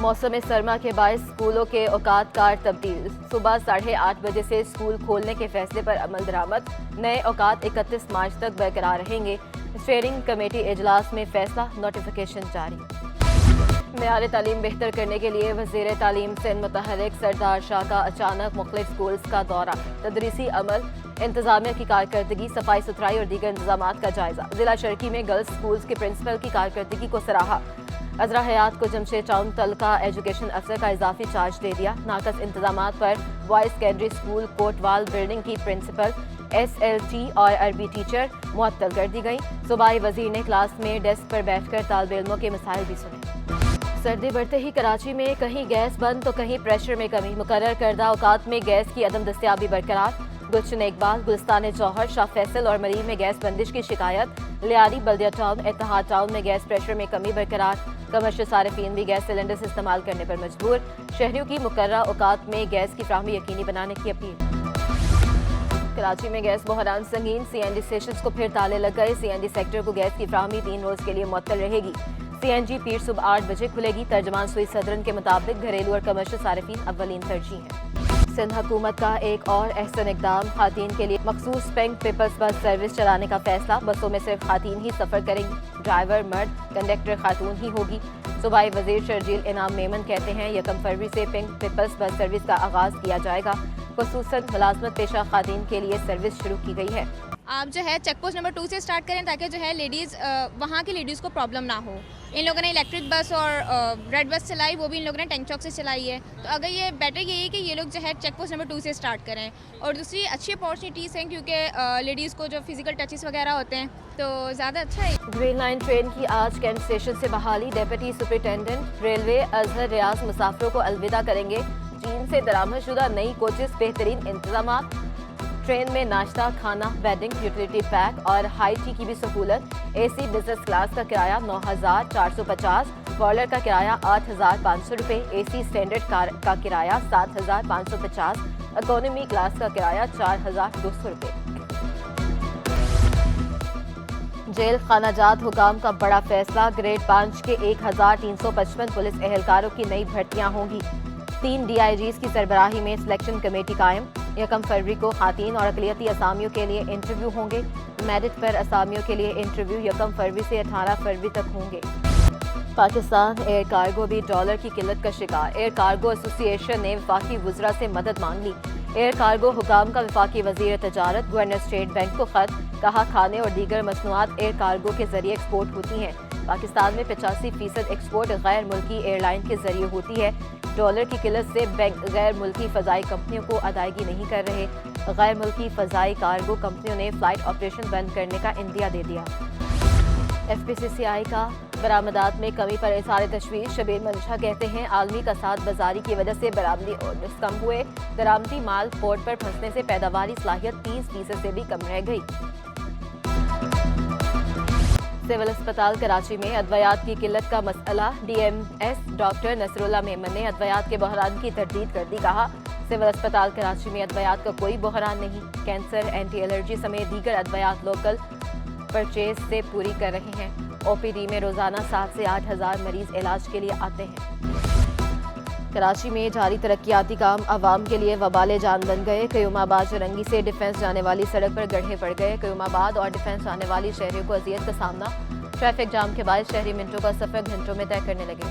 मौसम सरमा के बायस स्कूलों के औकात कार तब्दील। सुबह 8:30 बजे से स्कूल खोलने के फैसले पर अमल दरामद। नए औकात 31 मार्च तक बरकरार रहेंगे। स्टीयरिंग कमेटी इजलास में फैसला, नोटिफिकेशन जारी। मेयार तालीम बेहतर करने के लिए वज़ीर तालीम से मुतहर्रिक सरदार शाह का अचानक मुख्तलिफ स्कूल्स का दौरा। तदरीसी अमल, इंतजामिया की कारकर्दगी, सफाई सुथराई और दीगर इंतजामात का जायजा। जिला शर्की में गर्ल्स स्कूल्स के प्रिंसिपल की कारकर्दगी को सराहा। अजरा हयात को जमशेद टाउन तलका एजुकेशन अफसर का इजाफी चार्ज दे दिया। नाकस इंतजामात पर boys secondary school Kotwal building की प्रिंसिपल, SLT और अरबी टीचर मुअत्तल कर दी गई। सूबाई वजीर ने क्लास में डेस्क पर बैठकर तालिब इल्मों के मसाइल भी सुने। सर्दी बढ़ते ही कराची में कहीं गैस बंद तो कहीं प्रेशर में कमी। मुकर्रर करदा औकात में गैस की अदम दस्तयाबी बरकरार। गुलशन इकबाल, गुलिस्तान जौहर, शाह फैसल और मरीम में गैस बंदिश की शिकायत। लियारी, बल्दिया टाउन, इत्तेहाद टाउन में गैस प्रेशर में कमी बरकरार। कमर्शियल सारिफीन भी गैस सिलेंडर से इस्तेमाल करने पर मजबूर। शहरियों की मुकर्रर औकात में गैस की फराहमी यकीनी बनाने की अपील। कराची में गैस बहरान संगीन। CNG स्टेशन को फिर ताले लग गए। CNG सेक्टर को गैस की फराहमी 3 रोज के लिए मुअत्तल रहेगी। CNG पीर सुबह 8 बजे खुलेगी। तर्जमान सुई सदरन के मुताबिक घरेलू और कमर्शियल सारिफीन अव्वलीन तरजीह है। सिंध हुकूमत का एक और अहसन इकदाम, खातीन के लिए मखसूस पिंक पीपल्स बस सर्विस चलाने का फैसला। बसों में सिर्फ खातीन ही सफर करेंगी। ड्राइवर मर्द, कंडक्टर खातून ही होगी। सूबाई वजीर शर्जील इनाम मेमन कहते हैं 1 फरवरी से पिंक पीपल्स बस सर्विस का आगाज किया जाएगा। खुसूसन मुलाजमत पेशा खातीन के लिए सर्विस शुरू की गई है। आप जो है चेक पोस्ट नंबर 2 से स्टार्ट करें ताकि जो है लेडीज़ वहाँ की लेडीज़ को प्रॉब्लम ना हो। इन लोगों ने इलेक्ट्रिक बस और रेड बस चलाई, वो भी इन लोगों ने टैंक चौक से चलाई है। तो अगर ये बेटर यही है कि ये लोग जो है चेक पोस्ट नंबर 2 से स्टार्ट करें। और दूसरी अच्छी अपॉर्चुनिटीज़ हैं क्योंकि लेडीज़ को जो फिजिकल टचेस वगैरह होते हैं तो ज़्यादा अच्छा है। ग्रीन लाइन ट्रेन की आज कैंट स्टेशन से बहाली। डिप्टी सुपरिटेंडेंट रेलवे अजहर रियाज मुसाफिरों को अलविदा करेंगे। चीन से दरामदशुदा नई कोचेस, बेहतरीन इंतजाम। ट्रेन में नाश्ता, खाना, बेडिंग, यूटिलिटी पैक और हाई टी की भी सहूलत। AC बिजनेस क्लास का किराया 9,450, कॉलर का किराया 8,500 रुपये, AC स्टैंडर्ड कार का किराया 7,550, इकोनॉमी क्लास का किराया 4,200 रुपये। जेल खानाजात हुकाम का बड़ा फैसला। ग्रेड 5 के 1,355 पुलिस एहलकारों की नई भर्तियां होंगी। 3 DIGs की सरबराही में सिलेक्शन कमेटी कायम। 1 फरवरी को खातीन और अकलियती असामियों के लिए इंटरव्यू होंगे। मेरिट पर असामियों के लिए इंटरव्यू 1 फरवरी से 18 फरवरी तक होंगे। पाकिस्तान एयर कार्गो भी डॉलर की किल्लत का शिकार। एयर कार्गो एसोसिएशन ने वफाकी वुज़रा से मदद मांग ली। एयर कार्गो हुकाम का वफाकी वज़ीर तजारत गवर्नर स्टेट बैंक को खत। कहा खाने और दीगर मसनूआत एयर कार्गो के जरिए एक्सपोर्ट होती हैं। पाकिस्तान में 85% एक्सपोर्ट गैर मुल्की एयरलाइन के जरिए होती है। डॉलर की किल्लत से बैंक गैर मुल्की फ़ज़ाई कंपनियों को अदायगी नहीं कर रहे। गैर मुल्की फ़ज़ाई कार्गो कंपनियों ने फ़्लाइट ऑपरेशन बंद करने का इंदिया दे दिया। FPCCI का बरामदात में कमी पर इज़हार तशवीश। शबीर मंशा कहते हैं आलमी कसाद बाजारी की वजह से बरामदी ऑर्डर्स कम हुए। दरामदी माल पोर्ट पर फंसने से पैदावारी सलाहियत 30% से भी कम रह गई। सिविल अस्पताल कराची में अद्वयात की किल्लत का मसला। DMS डॉक्टर नसरुल्लाह मेमन ने अद्वयात के बहरान की तरदीद कर दी। कहा सिविल अस्पताल कराची में अद्वयात का कोई बहरान नहीं। कैंसर, एंटी एलर्जी समेत दीगर अद्वयात लोकल परचेज से पूरी कर रहे हैं। OPD में रोजाना 7 से 8 हज़ार मरीज इलाज के लिए आते हैं। कराची में जारी तरक्याती काम आवाम के लिए वबाले जान बन गए। क्यूमाबाद चरंगी से डिफेंस जाने वाली सड़क पर गड्ढे पड़ गए। क्यूमाबाद और डिफेंस आने वाली शहरियों को अजियत का सामना। ट्रैफिक जाम के बाद शहरी मिनटों का सफर घंटों में तय करने लगे।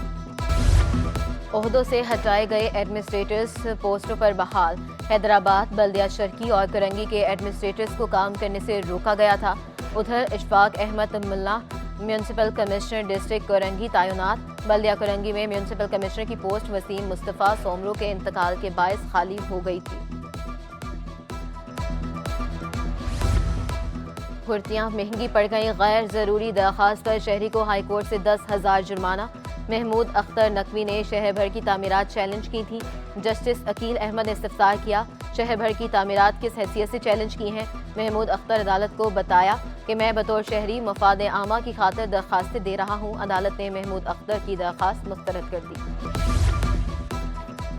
ओहदों से हटाए गए एडमिनिस्ट्रेटर्स पोस्टों पर बहाल। हैदराबाद, बल्दिया शर्की और करंगी के एडमिनिस्ट्रेटर्स को काम करने से रोका गया था। उधर इशफाक अहमद मुल्ला म्यूनसिपल कमिश्नर डिस्ट्रिक्ट करंगी तैनात। बल्दिया करंगी में म्यूनसिपल कमिश्नर की पोस्ट वसीम मुस्तफ़ा सोमरो के इंतकाल के बायस खाली हो गई थी। भर्तियां महंगी पड़ गई। गैर जरूरी दरख्वास्त पर शहरी को हाई कोर्ट से 10,000 जुर्माना। महमूद अख्तर नकवी ने शहर भर की तामीरात चैलेंज की थी। जस्टिस अकील अहमद ने इस्तफसार किया। शहर भर की तामीरात किस हैसियत से चैलेंज की हैं। महमूद अख्तर अदालत को बताया कि मैं बतौर शहरी मफाद आमा की खातिर दरख्वास्तें दे रहा हूँ। अदालत ने महमूद अख्तर की दरख्वास्त मुस्तरद कर दी।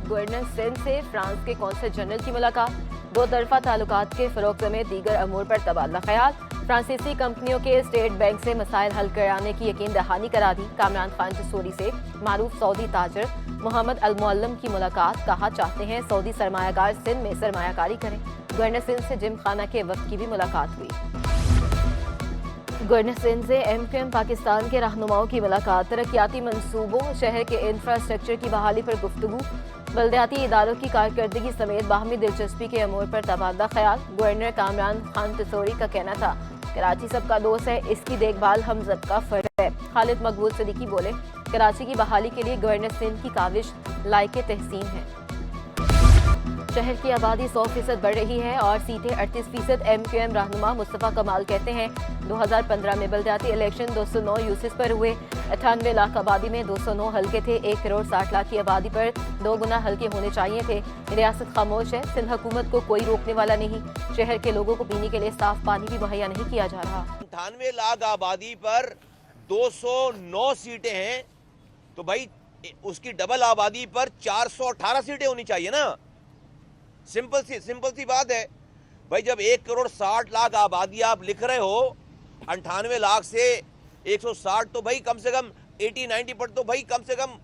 गवर्नर सिंध से फ्रांस के कौंसल जनरल की मुलाकात। 2 तरफा ताल्लुकात के फरोग समेत दीगर अमूर पर तबादला ख्याल। فرانسیسی کمپنیوں کے اسٹیٹ بینک سے مسائل حل کرانے کی یقین دہانی کرا دی. کامران خان جسوری سے معروف سعودی تاجر محمد المعلم کی ملاقات. کہا چاہتے ہیں سعودی سرمایہ کار سندھ میں سرمایہ کاری کریں. گورنر سندھ سے جم خانہ کے وفد کی بھی ملاقات ہوئی. گورنر سندھ سے MQM پاکستان کے رہنماؤں کی ملاقات. ترقیاتی منصوبوں، شہر کے انفراسٹرکچر کی بحالی پر گفتگو. بلدیاتی اداروں کی کارکردگی سمیت باہمی دلچسپی کے امور پر تبادلہ خیال. گورنر کامران خان جسوری کا کہنا تھا کراچی سب کا دوست ہے، اس کی دیکھ بھال ہم سب کا فرض ہے. خالد مقبول صدیقی بولے کراچی کی بحالی کے لیے گورنر سندھ کی کاوش لائق تحسین ہے. شہر کی آبادی 100% بڑھ رہی ہے اور سیٹیں 38%. MQM رہنما مصطفیٰ کمال کہتے ہیں 2015 میں بلدیاتی الیکشن 209 یوسف پر ہوئے. 98 لاکھ آبادی میں 209 حلقے تھے. 1 کروڑ 60 لاکھ کی آبادی پر 2 گنا حلقے ہونے چاہیے تھے. ریاست خاموش ہے. سندھ حکومت کو کوئی روکنے والا نہیں. شہر کے لوگوں کو پینے کے لیے صاف پانی بھی مہیا نہیں کیا جا رہا. 98 لاکھ آبادی پر 209 سیٹیں ہیں تو بھائی اس کی ڈبل آبادی پر 418 سیٹیں ہونی چاہیے نا. سمپل سی بات ہے بھائی. جب 1 کروڑ 60 لاکھ آبادی آپ لکھ رہے ہو 98 لاکھ سے 160 تو بھائی کم سے کم 80-90 پر تو بھائی کم سے کم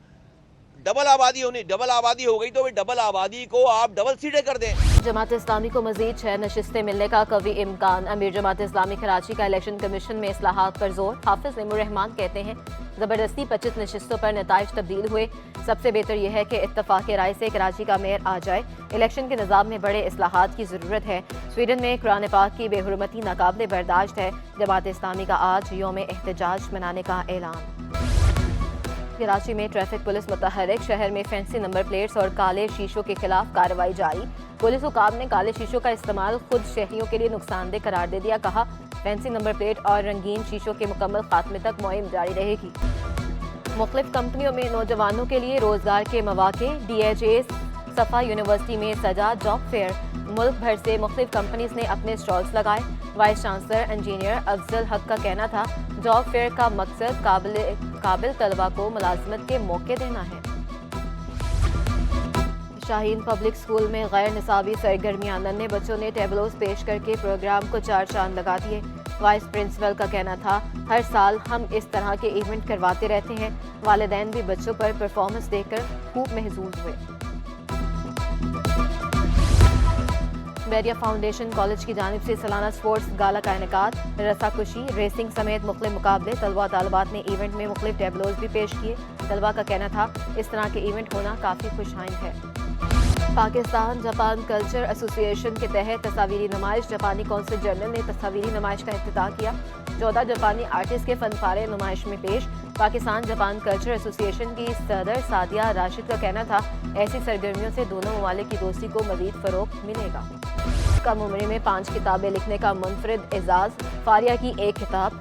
ڈبل آبادی ہو گئی. تو ڈبل آبادی کو آپ ڈبل سیٹیں کر دیں. جماعت اسلامی کو مزید 6 نشستیں ملنے کا قوی امکان. امیر جماعت اسلامی کراچی کا الیکشن کمیشن میں اصلاحات پر زور. حافظ نعیم الرحمان کہتے ہیں زبردستی 25 نشستوں پر نتائج تبدیل ہوئے. سب سے بہتر یہ ہے کہ اتفاق رائے سے کراچی کا میئر آ جائے. الیکشن کے نظام میں بڑے اصلاحات کی ضرورت ہے. سویڈن میں قرآن پاک کی بے حرمتی ناقابل برداشت ہے. جماعت اسلامی کا آج یوم احتجاج منانے کا اعلان. کراچی میں ٹریفک پولیس متحرک. شہر میں فینسی نمبر پلیٹس اور کالے شیشوں کے خلاف کارروائی جاری. پولیس حکام نے کالے شیشوں کا استعمال خود شہریوں کے لیے نقصان دہ قرار دے دیا. کہا فینسی نمبر پلیٹ اور رنگین شیشوں کے مکمل خاتمے تک مہم جاری رہے گی. مختلف کمپنیوں میں نوجوانوں کے لیے روزگار کے مواقع. DHA صفا یونیورسٹی میں سجا جاب فیئر. ملک بھر سے مختلف کمپنیز نے اپنے اسٹالز لگائے. وائس چانسلر انجینئر افضل حق کا کہنا تھا جاب فیئر کا مقصد قابل طلبہ کو ملازمت کے موقع دینا ہے. شاہین پبلک اسکول میں غیر نصابی سرگرمیاں. ننھے بچوں نے ٹیبلوز پیش کر کے پروگرام کو 4 چاند لگا دیے. وائس پرنسپل کا کہنا تھا ہر سال ہم اس طرح کے ایونٹ کرواتے رہتے ہیں. والدین بھی بچوں پر پرفارمنس دیکھ کر خوب محظوظ ہوئے. بیریا فاؤنڈیشن کالج کی جانب سے سالانہ سپورٹس گالا کا انعقاد. رسا کشی، ریسنگ سمیت مختلف مقابلے. طلباء طالبات نے ایونٹ میں مختلف ٹیبلوز بھی پیش کیے. طلباء کا کہنا تھا اس طرح کے ایونٹ ہونا کافی خوش آئند ہے. پاکستان جاپان کلچر ایسوسی ایشن کے تحت تصاویری نمائش. جاپانی کونسل جنرل نے تصاویری نمائش کا افتتاح کیا. 14 جاپانی آرٹسٹ کے فن پارے نمائش میں پیش. پاکستان جاپان کلچر ایسوسی ایشن کی صدر سعدیہ راشد کا کہنا تھا ایسی سرگرمیوں سے دونوں ممالک کی دوستی کو مزید فروغ ملے گا. کم عمری میں 5 کتابیں لکھنے کا منفرد اعزاز. فاریہ کی 1 کتاب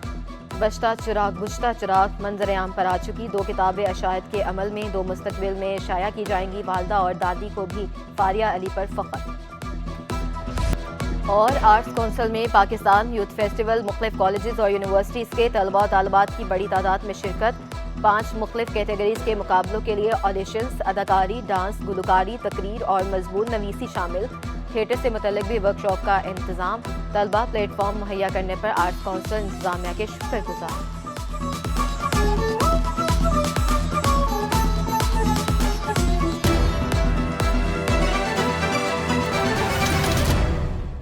بجتا چراغ منظر عام پر آ چکی. 2 کتابیں اشاعت کے عمل میں 2 مستقبل میں شائع کی جائیں گی. والدہ اور دادی کو بھی فاریہ علی پر فخر. اور آرٹس کونسل میں پاکستان یوتھ فیسٹیول. مختلف کالجز اور یونیورسٹیز کے طلباء طالبات کی بڑی تعداد میں شرکت. 5 مختلف کیٹیگریز کے مقابلوں کے لیے آڈیشنز. اداکاری، ڈانس، گلوکاری، تقریر اور مضمون نویسی شامل. تھیٹر سے متعلق بھی ورکشاپ کا انتظام. طلباء پلیٹ فارم مہیا کرنے پر آرٹس کونسل انتظامیہ کے شکر گزار.